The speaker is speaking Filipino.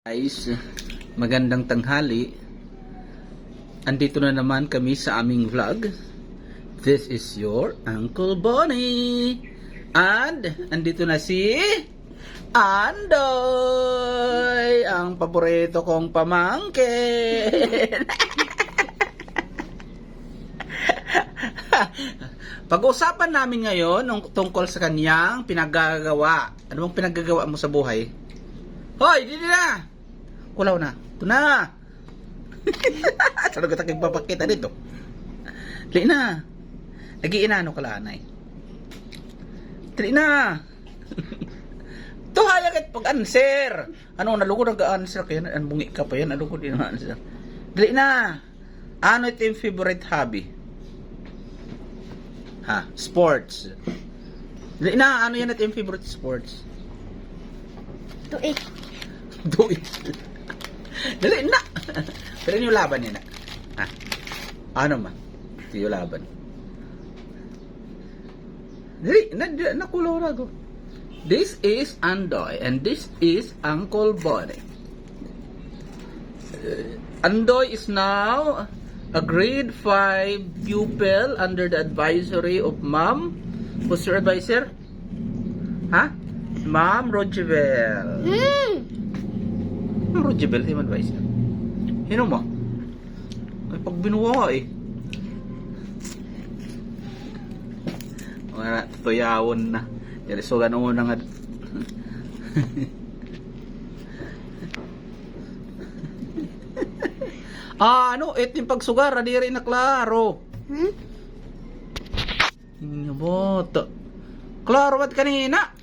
Guys, magandang tanghali. Andito na naman kami sa aming vlog. This is your Uncle Bonnie. And andito na si Andoy, ang paborito kong pamangkin. Pag-uusapan namin ngayon tungkol sa kanyang pinaggagawa. Ano bang pinaggagawa mo sa buhay? Hoy, dito na! Kulaw na. Ito na! Saan ka taking papakita dito? Dali na! Nag-iinano ka lanay. Dali na! Ito hayagit pag-answer! Ano, nalugod nag-answer ka yan? Ano, bungi ka pa yan? Nalugod din ang-answer. Dali na! Ano ito yung favorite hobby? Ha? Sports. Dali na! Ano yan ito yung favorite sports? Tuig. Do it. Dali na! Pero yung laban niya na. Ha? Ano ma? Ito yung laban. Dali! Nakulaw na ko. This is Andoy and this is Uncle Bonnie. Andoy is now a grade 5 pupil under the advisory of Mom. Who's your advisor? Ha? Ma'am Rojibel. Ma'am Rojibel, yung advisor. Hino mo? Ay, pag binuwa eh. Wala, tuyawon na. Yari, so ganoon na nga. Ano? Ito yung pagsugar. Adi rin na klaro. Bota. Klaro ba't kanina?